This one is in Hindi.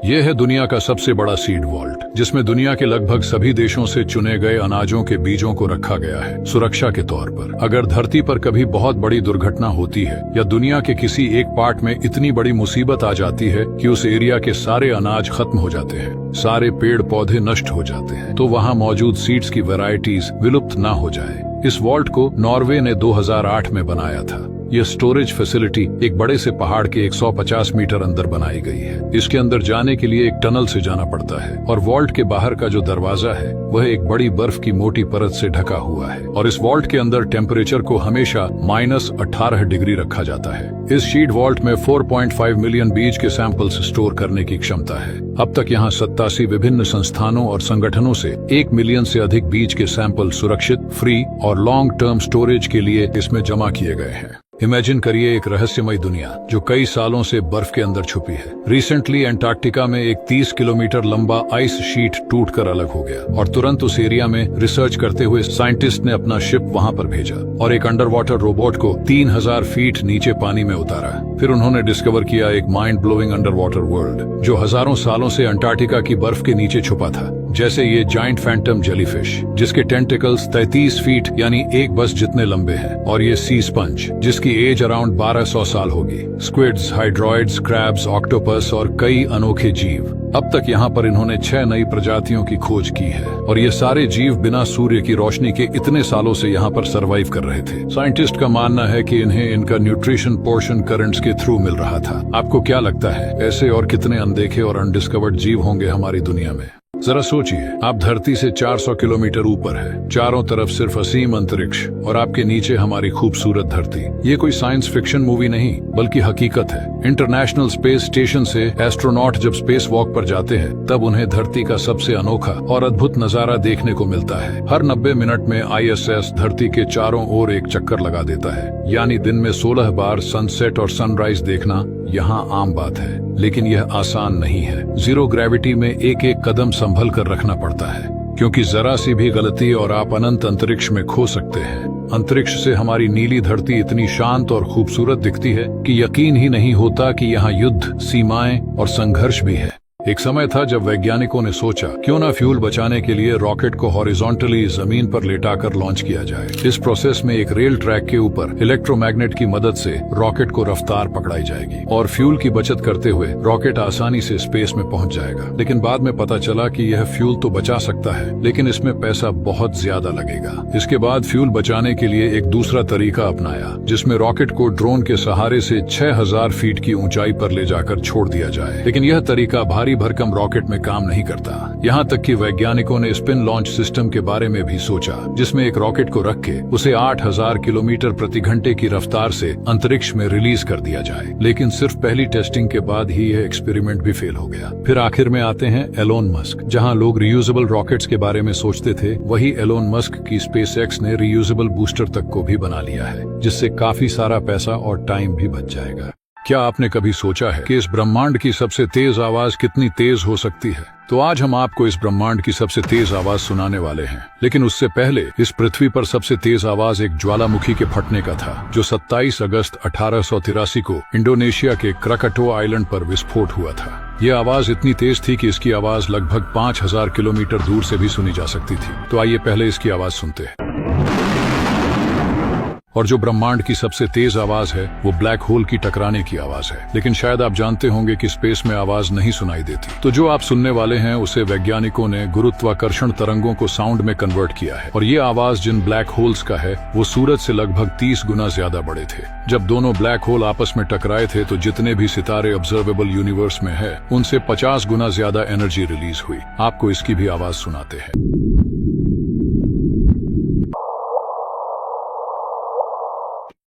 यह है दुनिया का सबसे बड़ा सीड वॉल्ट, जिसमें दुनिया के लगभग सभी देशों से चुने गए अनाजों के बीजों को रखा गया है सुरक्षा के तौर पर। अगर धरती पर कभी बहुत बड़ी दुर्घटना होती है या दुनिया के किसी एक पार्ट में इतनी बड़ी मुसीबत आ जाती है कि उस एरिया के सारे अनाज खत्म हो जाते हैं, सारे पेड़ पौधे नष्ट हो जाते हैं, तो वहाँ मौजूद सीड्स की वैरायटीज विलुप्त ना हो जाए। इस वॉल्ट को नॉर्वे ने 2008 में बनाया था। यह स्टोरेज फैसिलिटी एक बड़े से पहाड़ के 150 मीटर अंदर बनाई गई है। इसके अंदर जाने के लिए एक टनल से जाना पड़ता है और वॉल्ट के बाहर का जो दरवाजा है वह एक बड़ी बर्फ की मोटी परत से ढका हुआ है और इस वॉल्ट के अंदर टेम्परेचर को हमेशा -18 डिग्री रखा जाता है। इस शीट वॉल्ट में 4.5 मिलियन बीज के सैंपल्स स्टोर करने की क्षमता है। अब तक यहाँ 87 विभिन्न संस्थानों और संगठनों से 1 मिलियन से अधिक बीज के सैंपल सुरक्षित, फ्री और लॉन्ग टर्म स्टोरेज के लिए इसमें जमा किए गए हैं। इमेजिन करिए एक रहस्यमय दुनिया जो कई सालों से बर्फ के अंदर छुपी है। रिसेंटली अंटार्कटिका में एक 30 किलोमीटर लंबा आइस शीट टूटकर अलग हो गया और तुरंत उस एरिया में रिसर्च करते हुए साइंटिस्ट ने अपना शिप वहां पर भेजा और एक अंडर वाटर रोबोट को 3000 फीट नीचे पानी में उतारा। फिर उन्होंने डिस्कवर किया एक mind blowing under water world जो हजारों सालों से अंटार्कटिका की बर्फ के नीचे छुपा था। जैसे ये जाइंट फैंटम जेलीफिश जिसके टेंटिकल्स 33 फीट यानी एक बस जितने लंबे हैं, और ये सी स्पंज जिसकी एज अराउंड 1200 साल होगी, स्क्विड्स, हाइड्रोइड्स, क्रैब्स, ऑक्टोपस और कई अनोखे जीव। अब तक यहाँ पर इन्होंने 6 नई प्रजातियों की खोज की है और ये सारे जीव बिना सूर्य की रोशनी के इतने सालों से यहाँ पर सरवाइव कर रहे थे। साइंटिस्ट का मानना है कि इन्हें इनका न्यूट्रिशन पोर्शन करंट्स के थ्रू मिल रहा था। आपको क्या लगता है, ऐसे और कितने अनदेखे और अनडिस्कवर्ड जीव होंगे हमारी दुनिया में? जरा सोचिए, आप धरती से 400 किलोमीटर ऊपर है, चारों तरफ सिर्फ असीम अंतरिक्ष और आपके नीचे हमारी खूबसूरत धरती। ये कोई साइंस फिक्शन मूवी नहीं बल्कि हकीकत है। इंटरनेशनल स्पेस स्टेशन से एस्ट्रोनॉट जब स्पेस वॉक पर जाते हैं तब उन्हें धरती का सबसे अनोखा और अद्भुत नजारा देखने को मिलता है। हर 90 मिनट में ISS धरती के चारों ओर एक चक्कर लगा देता है, यानी दिन में 16 बार सनसेट और सनराइज देखना यहाँ आम बात है। लेकिन यह आसान नहीं है। जीरो ग्रेविटी में एक एक कदम संभल कर रखना पड़ता है क्योंकि जरा सी भी गलती और आप अनंत अंतरिक्ष में खो सकते हैं। अंतरिक्ष से हमारी नीली धरती इतनी शांत और खूबसूरत दिखती है कि यकीन ही नहीं होता कि यहाँ युद्ध, सीमाएं और संघर्ष भी है। एक समय था जब वैज्ञानिकों ने सोचा क्यों ना फ्यूल बचाने के लिए रॉकेट को हॉरिजॉन्टली जमीन पर लेटाकर लॉन्च किया जाए। इस प्रोसेस में एक रेल ट्रैक के ऊपर इलेक्ट्रोमैग्नेट की मदद से रॉकेट को रफ्तार पकड़ाई जाएगी और फ्यूल की बचत करते हुए रॉकेट आसानी से स्पेस में पहुंच जाएगा। लेकिन बाद में पता चला कि यह फ्यूल तो बचा सकता है लेकिन इसमें पैसा बहुत ज्यादा लगेगा। इसके बाद फ्यूल बचाने के लिए एक दूसरा तरीका अपनाया जिसमें रॉकेट को ड्रोन के सहारे से 6000 फीट की ऊंचाई पर ले जाकर छोड़ दिया जाए। लेकिन यह तरीका भारी भरकम रॉकेट में काम नहीं करता। यहाँ तक कि वैज्ञानिकों ने स्पिन लॉन्च सिस्टम के बारे में भी सोचा जिसमें एक रॉकेट को रख के उसे 8000 किलोमीटर प्रति घंटे की रफ्तार से अंतरिक्ष में रिलीज कर दिया जाए। लेकिन सिर्फ पहली टेस्टिंग के बाद ही यह एक्सपेरिमेंट भी फेल हो गया। फिर आखिर में आते हैं एलोन मस्क। जहाँ लोग रियूजेबल रॉकेट्स के बारे में सोचते थे, वही एलोन मस्क की SpaceX ने रियूजेबल बूस्टर तक को भी बना लिया है जिससे काफी सारा पैसा और टाइम भी बच जाएगा। क्या आपने कभी सोचा है कि इस ब्रह्मांड की सबसे तेज आवाज कितनी तेज हो सकती है? तो आज हम आपको इस ब्रह्मांड की सबसे तेज आवाज सुनाने वाले हैं। लेकिन उससे पहले इस पृथ्वी पर सबसे तेज आवाज एक ज्वालामुखी के फटने का था जो 27 अगस्त 1883 को इंडोनेशिया के क्रकटो आइलैंड पर विस्फोट हुआ था। यह आवाज इतनी तेज थी कि इसकी आवाज लगभग 5000 किलोमीटर दूर से भी सुनी जा सकती थी। तो आइए पहले इसकी आवाज सुनते हैं। और जो ब्रह्मांड की सबसे तेज आवाज है वो ब्लैक होल की टकराने की आवाज है। लेकिन शायद आप जानते होंगे कि स्पेस में आवाज नहीं सुनाई देती। तो जो आप सुनने वाले हैं उसे वैज्ञानिकों ने गुरुत्वाकर्षण तरंगों को साउंड में कन्वर्ट किया है और ये आवाज जिन ब्लैक होल्स का है वो सूरज से लगभग 30 गुना ज्यादा बड़े थे। जब दोनों ब्लैक होल आपस में टकराए थे तो जितने भी सितारे ऑब्जर्वेबल यूनिवर्स में है उनसे 50 गुना ज्यादा एनर्जी रिलीज हुई। आपको इसकी भी आवाज सुनाते हैं।